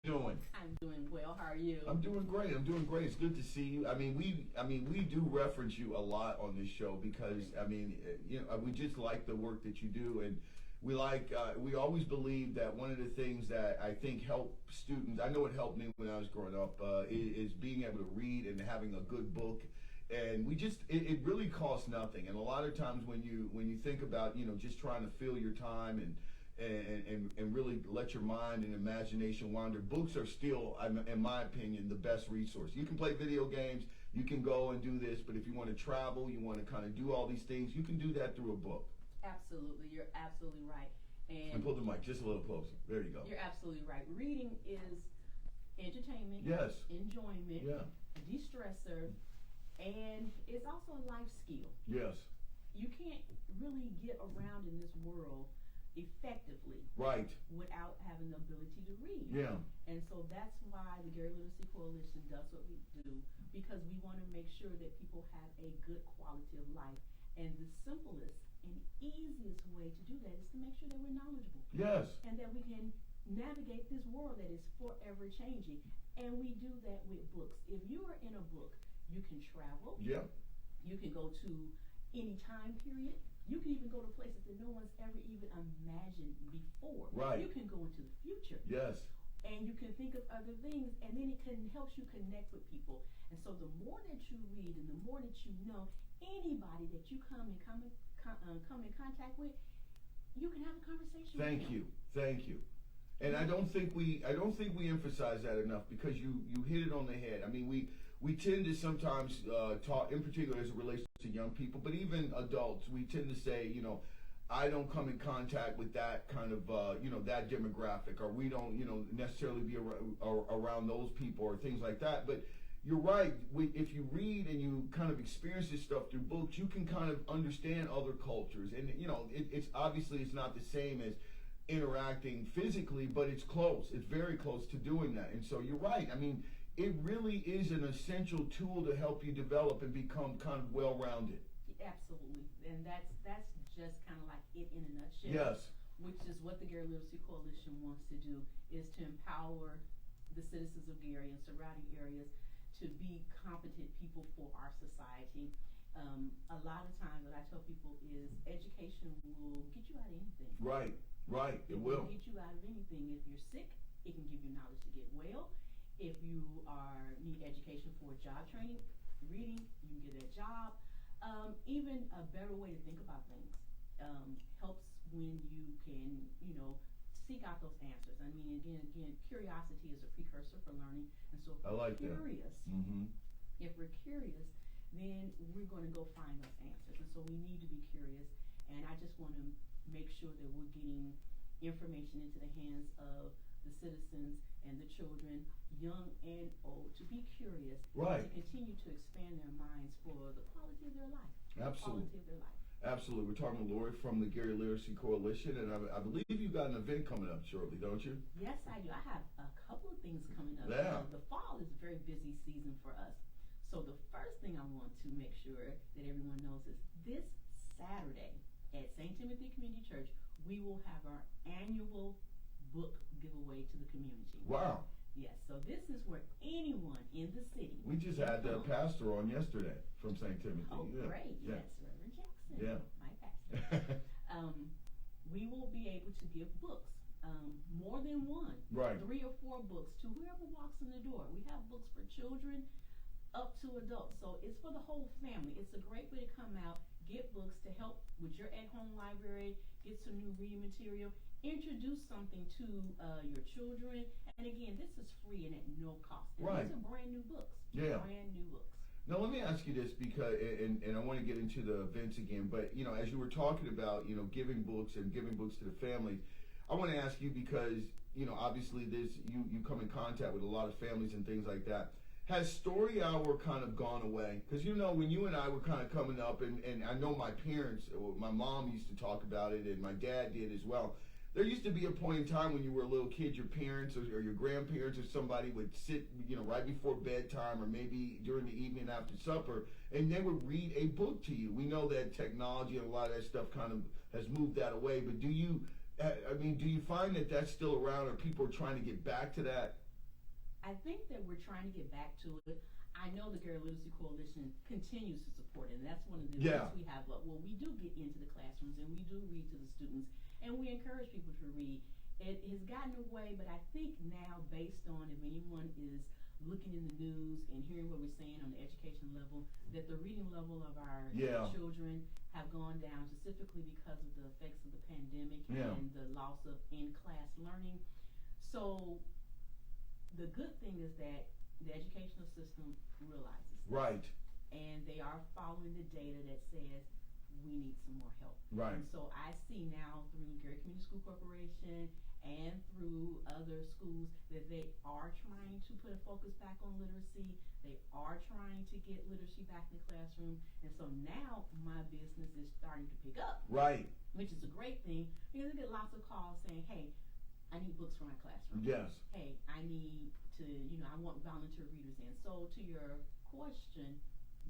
doing? I'm doing well. How are you? I'm doing great. I'm doing great. It's good to see you. We do reference you a lot on this show because we just like the work that you do, and we always believe that one of the things that I think help students. I know it helped me when I was growing up. Is being able to read and having a good book. And it really costs nothing. And a lot of times when you think about just trying to fill your time and really let your mind and imagination wander, books are still, in my opinion, the best resource. You can play video games, you can go and do this, but if you want to travel, you want to kind of do all these things, you can do that through a book. Absolutely, you're absolutely right. And pull the mic just a little closer. There you go. You're absolutely right. Reading is entertainment, yes, enjoyment, yeah, a de-stressor, and it's also a life skill. Yes. You can't really get around in this world effectively, right, without having the ability to read. Yeah. And so that's why the Gary Literacy Coalition does what we do, because we want to make sure that people have a good quality of life. And the simplest and easiest way to do that is to make sure that we're knowledgeable. Yes. And that we can navigate this world that is forever changing. And we do that with books. If you are in a book, you can travel. Yeah. You can go to any time period. You can even go to places that no one's ever even imagined before. Right. You can go into the future. Yes. And you can think of other things, and then it helps you connect with people. And so the more that you read and the more that you know, anybody that you come in contact with, you can have a conversation with them. Thank you. And I don't think we emphasize that enough, because you hit it on the head. I mean, we tend to sometimes talk, in particular as it relates to young people, but even adults, we tend to say, I don't come in contact with that kind of, that demographic, or we don't, necessarily be around those people or things like that. But you're right. If you read and you kind of experience this stuff through books, you can kind of understand other cultures. And, it's obviously it's not the same as interacting physically, but it's close. It's very close to doing that. And so you're right. I mean, it really is an essential tool to help you develop and become kind of well-rounded. Absolutely. And that's just kind of like it in a nutshell. Yes. Which is what the Gary Literacy Coalition wants to do, is to empower the citizens of Gary and surrounding areas to be competent people for our society. A lot of times what I tell people is education will get you out of anything. Right. It will get you out of anything. If you're sick, it can give you knowledge to get well. If you need education for job training, reading, you can get a job. Even a better way to think about things helps when you can, seek out those answers. I mean, again, curiosity is a precursor for learning. And so if we're curious, if we're curious, then we're going to go find those answers. And so we need to be curious. And I just want to make sure that we're getting information into the hands of the citizens and the children, young and old, to be curious, right, and to continue to expand their minds for the quality of their life. Absolutely. The quality of their life. Absolutely. We're talking to Lori from the Gary Literacy Coalition, and I believe you've got an event coming up shortly, don't you? Yes, I do. I have a couple of things coming up. Yeah. The fall is a very busy season for us. So the first thing I want to make sure that everyone knows is this Saturday at St. Timothy Community Church, we will have our annual book giveaway to the community. Wow. Yes, so this is where anyone in the city. We just had the pastor on yesterday from St. Timothy. Oh, yeah. Great. Yeah. Yes, Reverend Jackson. Yeah. My pastor. We will be able to give books, more than one. Right. 3 or 4 books to whoever walks in the door. We have books for children up to adults. So it's for the whole family. It's a great way to come out, get books to help with your at-home library, get some new reading material, introduce something to your children. And again, this is free and at no cost. And right. These are brand new books. Yeah. Brand new books. Now let me ask you this, because, and I want to get into the events again, but as you were talking about, giving books and giving books to the families, I want to ask you, because, obviously you come in contact with a lot of families and things like that. Has Story Hour kind of gone away? Because, when you and I were kind of coming up, and I know my parents, my mom used to talk about it, and my dad did as well. There used to be a point in time when you were a little kid, your parents or your grandparents or somebody would sit, right before bedtime, or maybe during the evening after supper, and they would read a book to you. We know that technology and a lot of that stuff kind of has moved that away, but do you find that that's still around, or people are trying to get back to that? I think that we're trying to get back to it. I know the Girl Literacy Coalition continues to support it, and that's one of the Yeah. things we have. Well, we do get into the classrooms and we do read to the students, and we encourage people to read. It has gotten away, but I think now, based on if anyone is looking in the news and hearing what we're saying on the education level, that the reading level of our Yeah. children have gone down specifically because of the effects of the pandemic Yeah. and the loss of in-class learning. So the good thing is that the educational system realizes that, Right. and they are following the data that says we need some more help. Right. And so I see now through Gary Community School Corporation and through other schools that they are trying to put a focus back on literacy. They are trying to get literacy back in the classroom. And so now my business is starting to pick up, Right. which is a great thing because I get lots of calls saying, hey, I need books for my classroom. Yes. Hey, I need to, I want volunteer readers in. So to your question,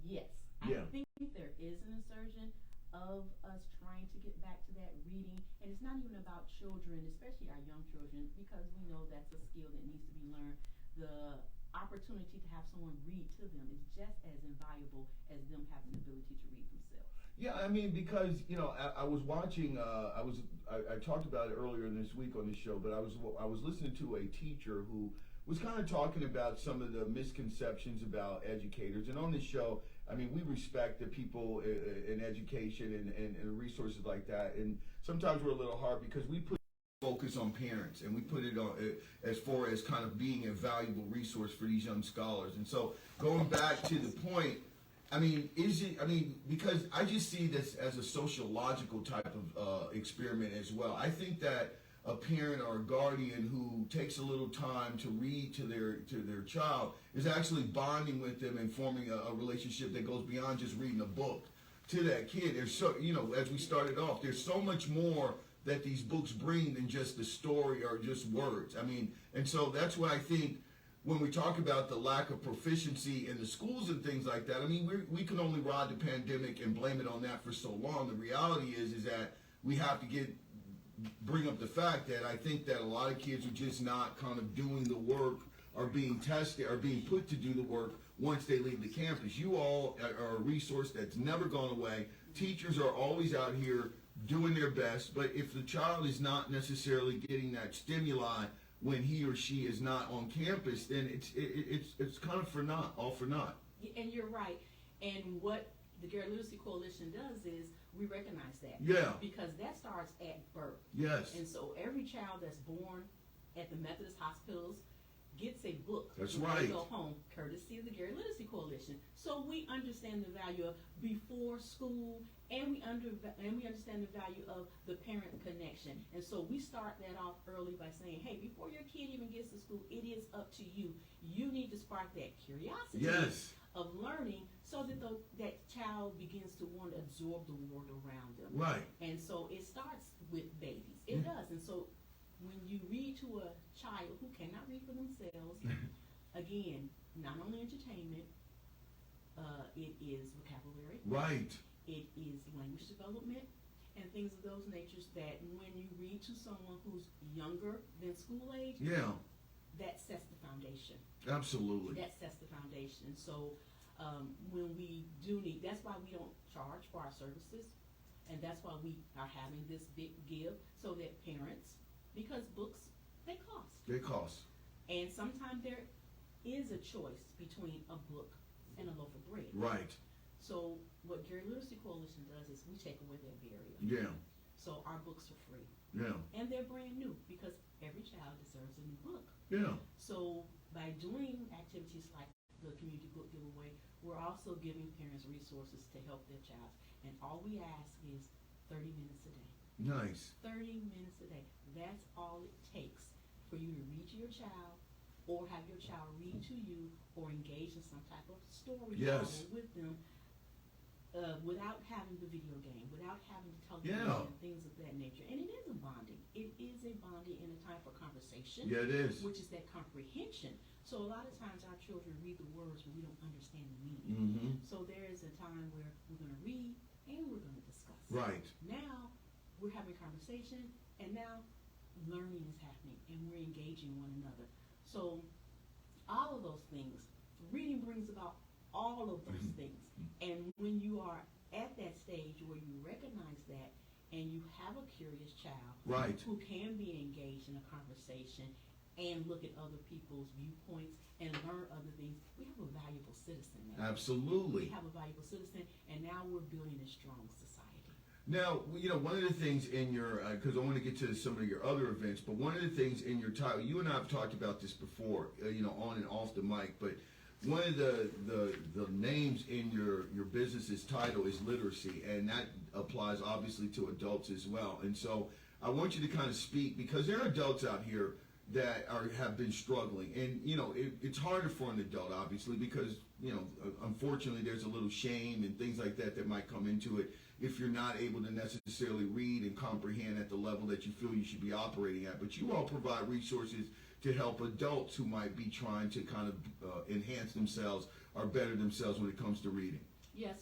yes, Yeah. I think there is an insurgence of us trying to get back to that reading, and it's not even about children, especially our young children, because we know that's a skill that needs to be learned. The opportunity to have someone read to them is just as invaluable as them having the ability to read themselves. Yeah, I mean, because I was watching. I talked about it earlier this week on the show, but I was listening to a teacher who was kind of talking about some of the misconceptions about educators. And on this show, I mean, we respect the people in education and resources like that. And sometimes we're a little hard because we put focus on parents and we put it on as far as kind of being a valuable resource for these young scholars. And so going back to the point, I mean, because I just see this as a sociological type of experiment as well. I think that a parent or a guardian who takes a little time to read to their child is actually bonding with them and forming a relationship that goes beyond just reading a book to that kid. There's so, as we started off, there's so much more that these books bring than just the story or just words. I mean, and so that's why I think when we talk about the lack of proficiency in the schools and things like that, I mean, we can only ride the pandemic and blame it on that for so long. The reality is that we have to bring up the fact that I think that a lot of kids are just not kind of doing the work or being tested or being put to do the work once they leave the campus. You all are a resource that's never gone away. Teachers are always out here doing their best, but if the child is not necessarily getting that stimuli when he or she is not on campus, then it's kind of all for naught. And you're right. And what the Girl Literacy Coalition does is we recognize that. Yeah. Because that starts at birth. Yes. And so every child that's born at the Methodist hospitals gets a book That's when right. they go home, courtesy of the Gary Literacy Coalition. So we understand the value of before school, and we understand the value of the parent connection. And so we start that off early by saying, hey, before your kid even gets to school, it is up to you. You need to spark that curiosity Yes. of learning so that that child begins to want to absorb the world around them. Right. And so it starts with babies. It does. And so when you read to a child who cannot read for themselves, again, not only entertainment, it is vocabulary. Right. It is language development and things of those natures that when you read to someone who's younger than school age, Yeah. that sets the foundation. Absolutely. That sets the foundation. So when we do need, that's why we don't charge for our services, and that's why we are having this big give so that parents, because books, they cost. They cost. And sometimes there is a choice between a book and a loaf of bread. Right. So what Gary Literacy Coalition does is we take away that barrier. Yeah. So our books are free. Yeah. And they're brand new because every child deserves a new book. Yeah. So by doing activities like the community book giveaway, we're also giving parents resources to help their child. And all we ask is 30 minutes a day. Nice. 30 minutes a day. That's all it takes for you to read to your child or have your child read to you or engage in some type of story Yes. with them without having the video game, without having the television Yeah. and things of that nature. And it is a bonding. It is a bonding in a time for conversation, Yeah, it is. which is that comprehension. So a lot of times our children read the words but we don't understand the meaning. Mm-hmm. So there is a time where we're going to read and we're going to discuss. Right. Now we're having conversation and now learning is happening and we're engaging one another. So things. Reading brings about all of those things. And when you are at that stage where you recognize that and you have a curious child Right. who can be engaged in a conversation and look at other people's viewpoints and learn other things, we have a valuable citizen now. Absolutely. We have a valuable citizen, and now we're building a strong society. Now, one of the things in your, because I want to get to some of your other events, but one of the things in your title, you and I have talked about this before, on and off the mic, but one of the names in your business's title is literacy, and that applies obviously to adults as well. And so I want you to kind of speak, because there are adults out here that have been struggling, and it's harder for an adult, obviously, because unfortunately there's a little shame and things like that might come into it if you're not able to necessarily read and comprehend at the level that you feel you should be operating at. But you all provide resources to help adults who might be trying to kind of enhance themselves or better themselves when it comes to reading. Yes,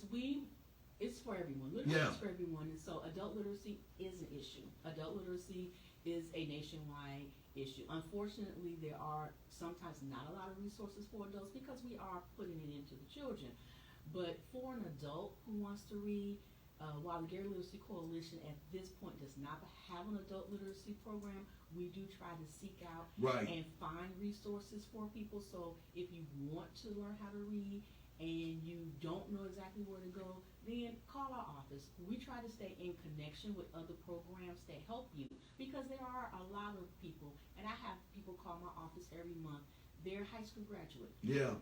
it's for everyone. Literacy is for everyone, and so adult literacy is an issue. Adult literacy is a nationwide issue. Unfortunately, there are sometimes not a lot of resources for adults because we are putting it into the children. But for an adult who wants to read, while the Gary Literacy Coalition at this point does not have an adult literacy program, we do try to seek out and find resources for people. So if you want to learn how to read and you don't know exactly where to go, then call our office. We try to stay in connection with other programs that help you, because there are a lot of people, and I have people call my office every month. They're high school graduates. Yeah.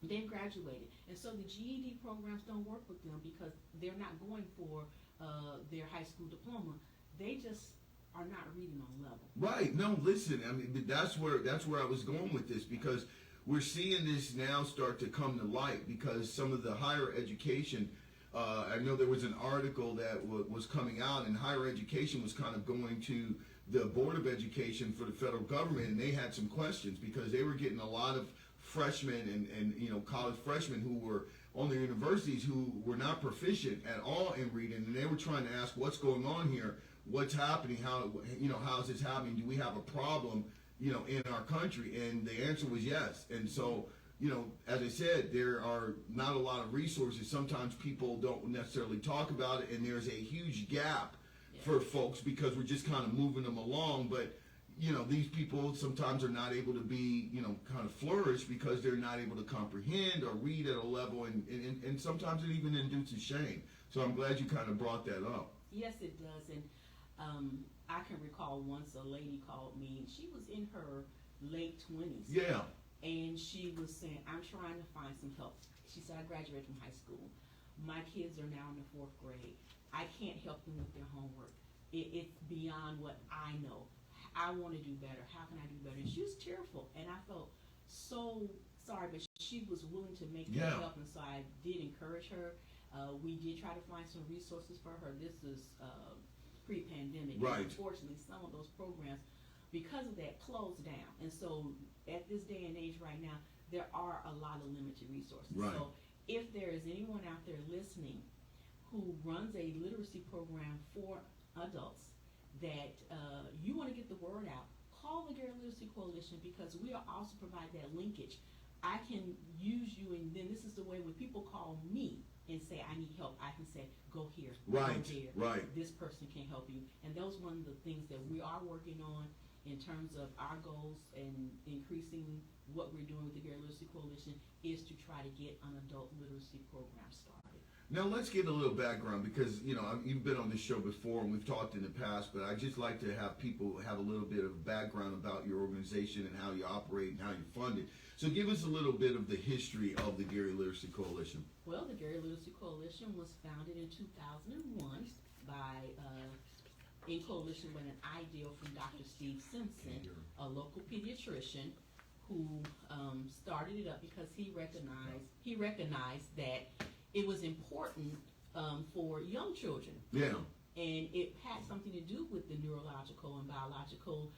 They've graduated, and so the GED programs don't work with them because they're not going for their high school diploma. They just are not reading on level. Right. No, listen. I mean, that's where I was going with this, because we're seeing this now start to come to light, because some of the higher education. I know there was an article that was coming out, and higher education was kind of going to the Board of Education for the federal government, and they had some questions because they were getting a lot of freshmen and college freshmen who were on their universities who were not proficient at all in reading, and they were trying to ask, what's going on here, what's happening, how is this happening, do we have a problem in our country? And the answer was yes. And so as I said, there are not a lot of resources. Sometimes people don't necessarily talk about it, and there's a huge gap for folks because we're just kind of moving them along. But these people sometimes are not able to be, kind of flourish because they're not able to comprehend or read at a level, and sometimes it even induces shame. So I'm glad you kind of brought that up. Yes, it does. And I can recall once a lady called me. She was in her late 20s. Yeah. And she was saying, I'm trying to find some help. She said, I graduated from high school. My kids are now in the 4th grade. I can't help them with their homework. It's beyond what I know. I want to do better. How can I do better? And she was tearful, and I felt so sorry, but she was willing to make that help, and so I did encourage her. We did try to find some resources for her. This is pre-pandemic. Right. Unfortunately, some of those programs, because of that, closed down. And so at this day and age right now, there are a lot of limited resources. Right. So if there is anyone out there listening who runs a literacy program for adults that you want to get the word out, call the Gary Literacy Coalition, because we are also provide that linkage. I can use you, and then this is the way when people call me and say, I need help, I can say, go here, go there. Right. This person can help you. And those are one of the things that we are working on in terms of our goals and increasing what we're doing with the Gary Literacy Coalition is to try to get an adult literacy program started. Now let's get a little background, because you've been on this show before and we've talked in the past, but I just like to have people have a little bit of background about your organization and how you operate and how you fund it. So give us a little bit of the history of the Gary Literacy Coalition. Well, the Gary Literacy Coalition was founded in 2001 by in coalition with an idea from Dr. Steve Simpson, a local pediatrician who started it up because he recognized that it was important for young children. Yeah. And it had something to do with the neurological and biological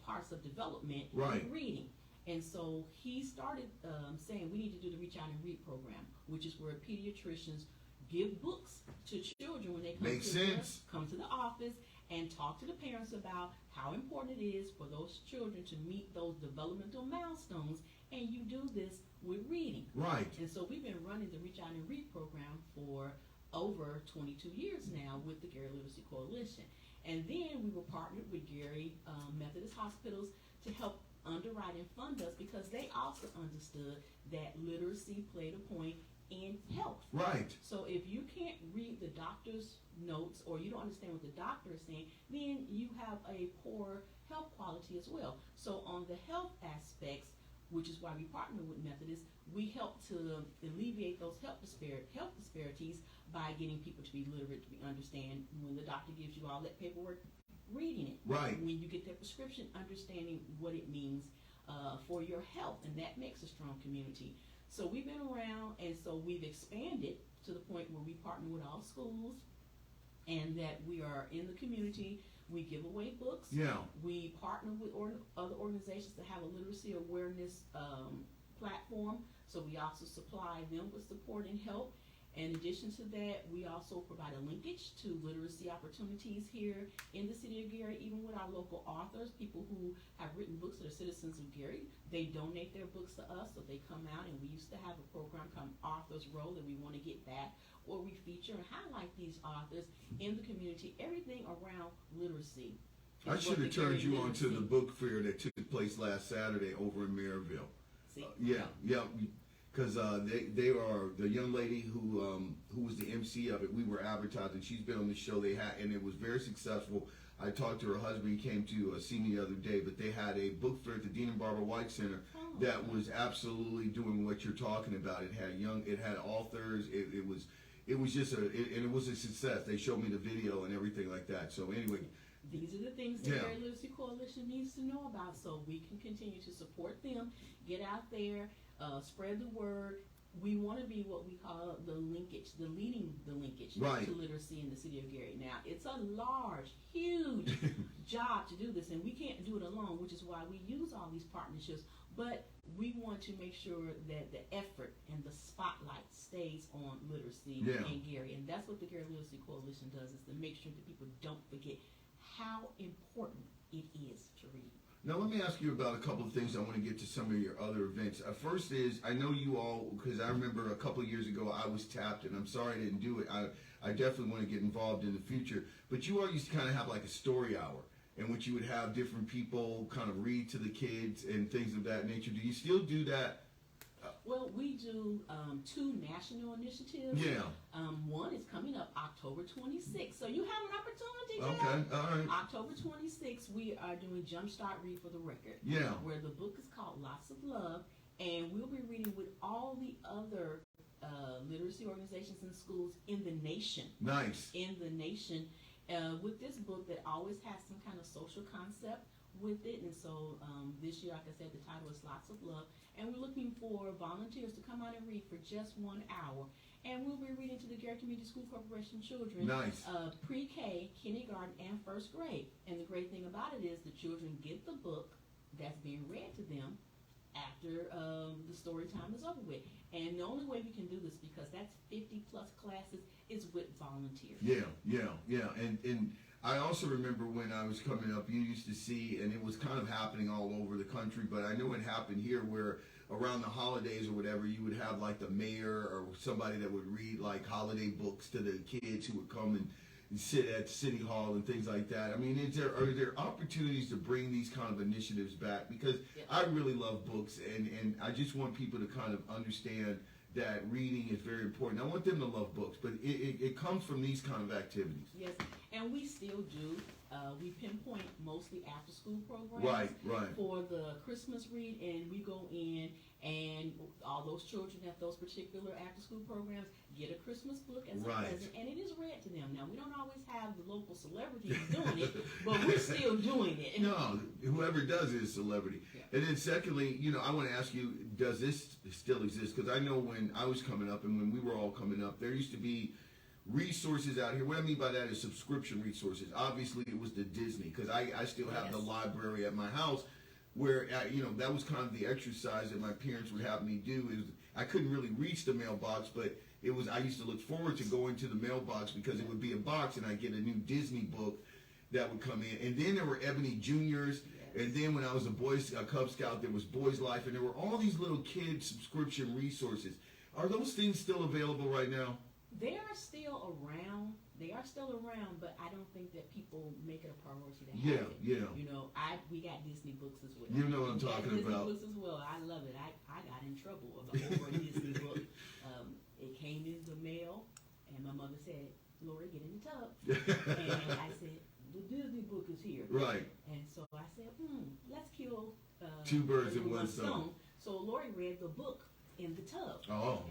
parts of development in reading. And so he started saying we need to do the Reach Out and Read program, which is where pediatricians give books to children when they come to the office and talk to the parents about how important it is for those children to meet those developmental milestones and you do this with reading. Right. And so we've been running the Reach Out and Read program for over 22 years now with the Gary Literacy Coalition. And then we were partnered with Gary Methodist Hospitals to help underwrite and fund us because they also understood that literacy played a point in health. Right. So if you can't read the doctor's notes or you don't understand what the doctor is saying, then you have a poor health quality as well. So on the health aspects, which is why we partner with Methodist, we help to alleviate those health disparities by getting people to be literate, to understand when the doctor gives you all that paperwork, reading it. Right. When you get that prescription, understanding what it means for your health, and that makes a strong community. So we've been around, and so we've expanded to the point where we partner with all schools, and that we are in the community. We give away books. Yeah. We partner with other organizations that have a literacy awareness platform. So we also supply them with support and help. In addition to that, we also provide a linkage to literacy opportunities here in the city of Gary, even with our local authors, people who have written books that are citizens of Gary. They donate their books to us, so they come out, and we used to have a program called Authors Row that we want to get back, where we feature and highlight these authors in the community, everything around literacy. I should have turned you on to the book fair that took place last Saturday over in Maryville. See? Yeah. Because they are the young lady who was the MC of it. We were advertising. She's been on the show. And it was very successful. I talked to her husband. He came to see me the other day. But they had a book fair at the Dean and Barbara White Center that was absolutely doing what you're talking about. It had authors. It was just and it was a success. They showed me the video and everything like that. So anyway. These are the things the Gary Literacy Coalition needs to know about, so we can continue to support them, get out there, spread the word. We want to be what we call the linkage to literacy in the city of Gary. Now, it's a large, huge job to do this, and we can't do it alone, which is why we use all these partnerships. But we want to make sure that the effort and the spotlight stays on literacy in Gary, and that's what the Gary Literacy Coalition does, is to make sure that people don't forget how important it is to read. Now let me ask you about a couple of things. I want to get to some of your other events. First is, I know you all, because I remember a couple of years ago I was tapped, and I'm sorry I didn't do it. I definitely want to get involved in the future. But you all used to kind of have like a story hour, in which you would have different people kind of read to the kids and things of that nature. Do you still do that? Well, we do two national initiatives. Yeah. One is coming up October 26th. So you have an opportunity, Joe. Okay, all right. October 26th, we are doing Jumpstart Read for the Record. Yeah. Where the book is called Lots of Love, and we'll be reading with all the other literacy organizations and schools in the nation. Nice. In the nation, with this book that always has some kind of social concept with it. And so this year, like I said, the title is Lots of Love, and we're looking for volunteers to come out and read for just 1 hour. And we'll be reading to the Gary Community School Corporation children, nice. Pre-K, kindergarten, and first grade. And the great thing about it is the children get the book that's being read to them after the story time is over with. And the only way we can do this, because that's 50 plus classes, is with volunteers. Yeah. And I also remember when I was coming up, you used to see, and it was kind of happening all over the country, but I know it happened here where around the holidays or whatever, you would have like the mayor or somebody that would read like holiday books to the kids who would come and sit at City Hall and things like that. I mean, are there opportunities to bring these kind of initiatives back? Because I really love books, and I just want people to kind of understand that reading is very important. I want them to love books, but it comes from these kind of activities. Yes, and we still do. We pinpoint mostly after-school programs for the Christmas read, and we go in, and all those children at those particular after-school programs get a Christmas book as a present, and it is read to them. Now, we don't always have the local celebrities doing it, but we're still doing it. No, whoever does it is a celebrity. Yeah. And then secondly, I want to ask you, does this still exist? Because I know when I was coming up and when we were all coming up, there used to be resources out here. What I mean by that is subscription resources. Obviously, it was the Disney, because I still have the library at my house, where that was kind of the exercise that my parents would have me do. Is I couldn't really reach the mailbox, but I used to look forward to going to the mailbox, because it would be a box and I'd get a new Disney book that would come in. And then there were Ebony Juniors. And then when I was a Cub Scout, there was Boys Life, and there were all these little kid subscription resources. Are those things still available right now? They are still around. But I don't think that people make it a priority to have it. Yeah. You know, we got Disney books as well. You know what I'm talking about. Disney books as well. I love it. I got in trouble over a Disney book. It came in the mail, and my mother said, "Lori, get in the tub." And I said, "The Disney book is here." Right. And so I said, let's kill two birds with one stone. So Lori read the book in the tub. Oh.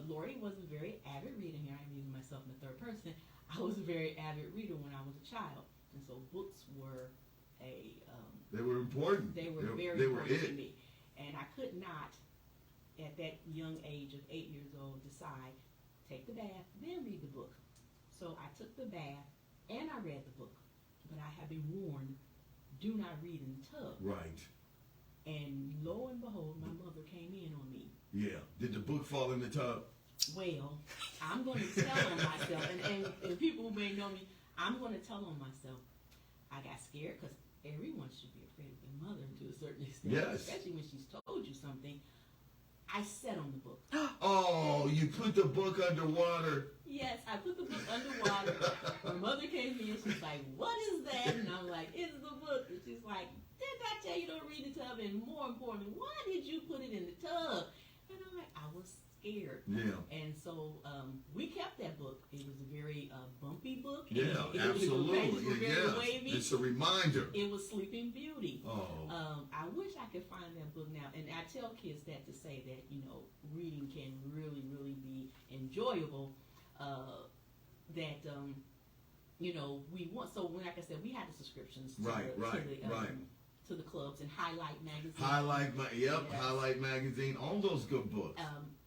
Lori was a very avid reader. Here I'm using myself in the third person. I was a very avid reader when I was a child, and so books were they were important. They were very important to me, and I could not, at that young age of 8 years old, decide take the bath then read the book. So I took the bath and I read the book, but I have been warned, do not read in the tub. Right. And lo and behold, my mother came in on me. Yeah. Did the book fall in the tub? Well, I'm going to tell on myself, and people who may know me, I'm going to tell on myself. I got scared because everyone should be afraid of their mother to a certain extent, yes. Especially when she's told you something. I sat on the book. Oh, you put the book underwater. Yes, I put the book underwater. My mother came in, she's like, "What is that?" And I'm like, "It's the book." And she's like, "Didn't I tell you don't read the tub? And more importantly, why did you put it in the tub?" And I'm like, I was scared. Yeah. And so we kept that book. It was a very bumpy book. Yeah, absolutely. Wavy. It's a reminder. It was Sleeping Beauty. Oh. I wish I could find that book now. And I tell kids that to say that, reading can really, really be enjoyable. We want, so when, like I said, we had the subscriptions to the clubs and Highlight magazine. Yes. Highlight magazine, all those good books.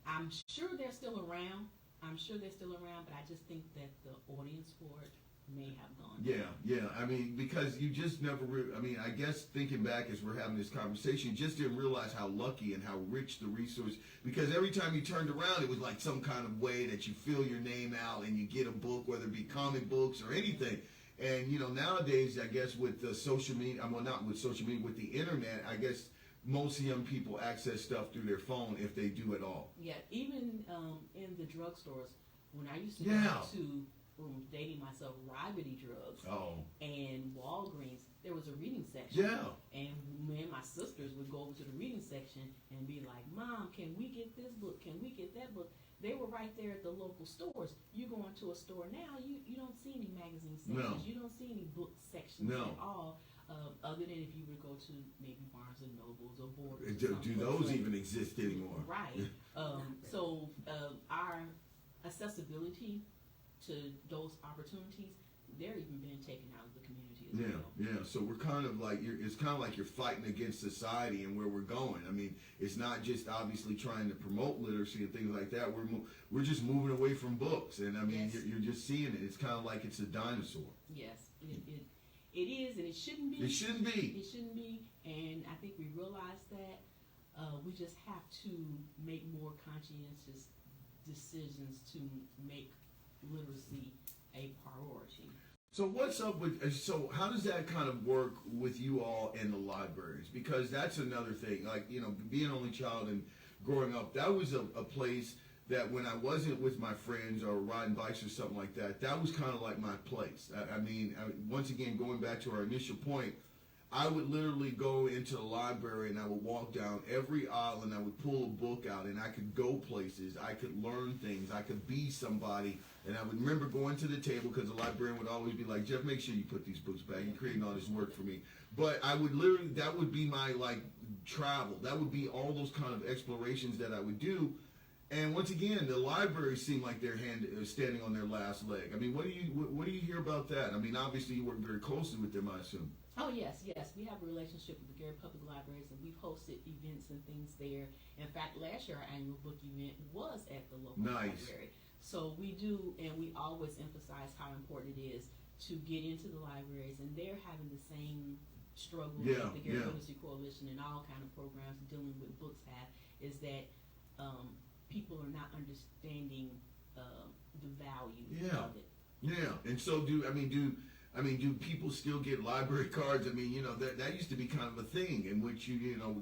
I'm sure they're still around. But I just think that the audience for it may have gone. Yeah. I mean, because you just never. I guess thinking back as we're having this conversation, you just didn't realize how lucky and how rich the resource. Because every time you turned around, it was like some kind of way that you fill your name out and you get a book, whether it be comic books or anything. And nowadays, I guess with the social media, well, not with social media, with the internet, I guess most young people access stuff through their phone if they do at all. Yeah, even in the drugstores, when I used to go to, dating myself, Rivety Drugs and Walgreens, there was a reading section. Yeah. And me and my sisters would go over to the reading section and be like, "Mom, can we get this book? Can we get that book?" They were right there at the local stores. You go into a store now, you don't see any magazine sections. No. You don't see any book sections No. at all. Other than if you would go to maybe Barnes and Nobles or Borders. Do those even exist anymore? Right. So our accessibility to those opportunities, they're even being taken out of the community as well. Yeah. So we're kind of like it's kind of like you're fighting against society and where we're going. I mean, it's not just obviously trying to promote literacy and things like that. We're just moving away from books, and I mean, yes. you're just seeing it. It's kind of like it's a dinosaur. Yes, it is, and it shouldn't be. It shouldn't be. It shouldn't be, and I think we realize that. We just have to make more conscientious decisions to make literacy a priority. So what's up with, so how does that kind of work with you all in the libraries? Because that's another thing, like, being an only child and growing up, that was a place that when I wasn't with my friends or riding bikes or something like that, that was kind of like my place. I mean, once again, going back to our initial point, I would literally go into the library and I would walk down every aisle and I would pull a book out and I could go places, I could learn things, I could be somebody. And I would remember going to the table because the librarian would always be like, "Jeff, make sure you put these books back. You're creating all this work for me." But I would literally, that would be my travel. That would be all those kind of explorations that I would do. And once again, the libraries seem like they're standing on their last leg. I mean, what do you hear about that? I mean, obviously you work very closely with them, I assume. Oh, yes. We have a relationship with the Gary Public Libraries, and we've hosted events and things there. In fact, last year our annual book event was at the local library. So we do, and we always emphasize how important it is to get into the libraries, and they're having the same struggle that the Gary Literacy Coalition and all kind of programs dealing with books have, is that people are not understanding the value of it. Yeah, and so I mean, do people still get library cards? I mean, that used to be kind of a thing in which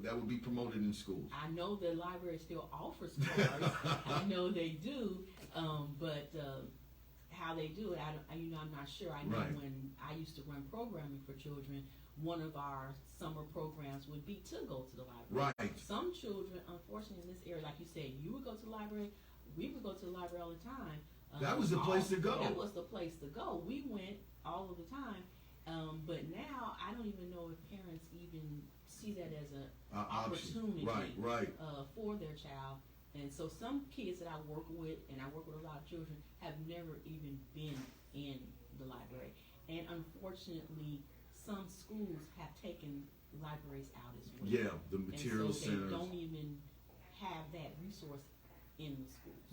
that would be promoted in schools. I know the library still offers cards. I know they do, but how they do it, I'm not sure. I know Right. when I used to run programming for children, one of our summer programs would be to go to the library. Right. Some children, unfortunately, in this area, like you said, you would go to the library. We would go to the library all the time. That was the place to go. That was the place to go. We went all of the time. But now I don't even know if parents even see that as an opportunity right. For their child. And so some kids that I work with, and I work with a lot of children, have never even been in the library. And unfortunately, some schools have taken libraries out as well. Yeah, the material and so centers. they don't even have that resource in the schools.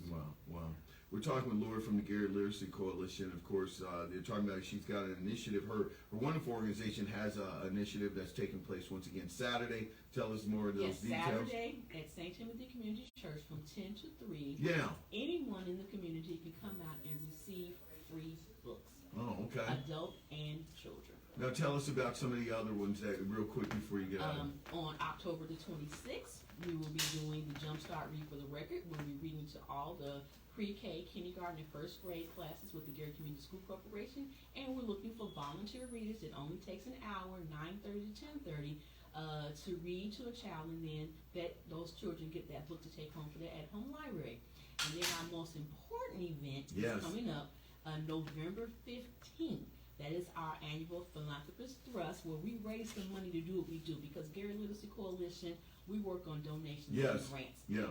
Wow. We're talking with Lori from the Gary Literacy Coalition. Of course, they're talking about she's got an initiative. Her wonderful organization has an initiative that's taking place once again Saturday. Tell us more of those details. Saturday at St. Timothy Community Church from 10 to 3. Yeah. Anyone in the community can come out and receive free books. Oh, okay. Adult and children. Now tell us about some of the other ones that real quick before you get out. On October the 26th, we will be doing the Jumpstart Read for the Record. We'll be reading to all the pre-K, kindergarten, and first grade classes with the Gary Community School Corporation, and we're looking for volunteer readers. It only takes an hour, 9:30 to 10:30, to read to a child, and then those children get that book to take home for their at-home library. And then our most important event is coming up November 15th. That is our annual Philanthropist Thrust, where we raise some money to do what we do, because Gary Literacy Coalition, we work on donations and grants. Yeah.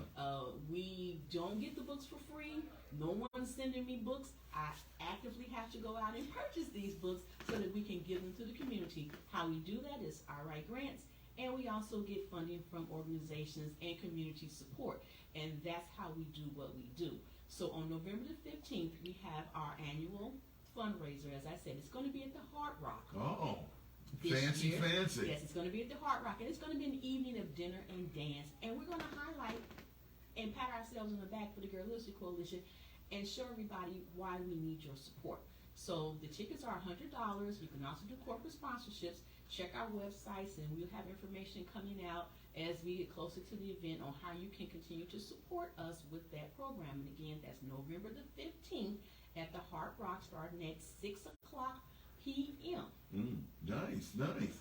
We don't get the books for free. No one's sending me books. I actively have to go out and purchase these books so that we can give them to the community. How we do that is I write grants, and we also get funding from organizations and community support. And that's how we do what we do. So on November the 15th, we have our annual fundraiser. As I said, it's going to be at the Hard Rock. Oh, fancy. Yes, it's going to be at the Hard Rock, and it's going to be an evening of dinner and dance, and we're going to highlight and pat ourselves on the back for the Girl Literacy Coalition and show everybody why we need your support. So the tickets are $100. You can also do corporate sponsorships. Check our websites, and we'll have information coming out as we get closer to the event on how you can continue to support us with that program. And again, that's November the 15th at the Hard Rock, starting at 6 o'clock p.m. Nice.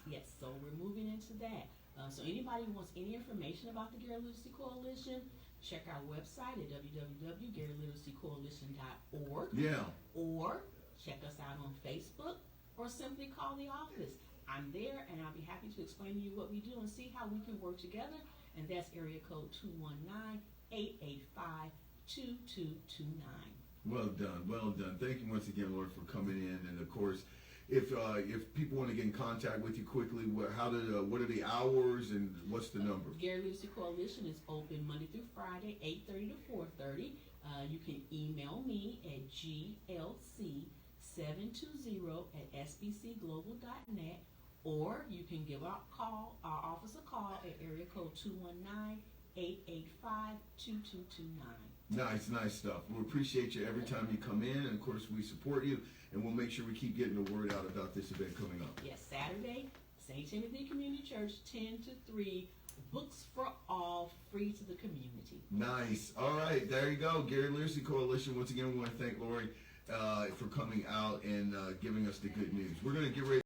Yes, so we're moving into that. So anybody who wants any information about the Gary Literacy Coalition, check our website at www.garyliteracycoalition.org. Yeah. Or check us out on Facebook, or simply call the office. I'm there, and I'll be happy to explain to you what we do and see how we can work together. And that's area code 219-885-2229. Well done. Thank you once again, Lord, for coming in. And of course, if people want to get in contact with you quickly, what are the hours and what's the number? Gary Literacy Coalition is open Monday through Friday, 8:30 to 4:30. You can email me at glc720@sbcglobal.net, or you can give our office a call at area code 219-885-2229. Nice stuff. We appreciate you every time you come in, and of course we support you, and we'll make sure we keep getting the word out about this event coming up. Yes, Saturday, St. Timothy Community Church, 10 to 3, books for all, free to the community. Nice. All right, there you go. Gary Literacy Coalition. Once again, we want to thank Lori for coming out and giving us the good news. We're going to get ready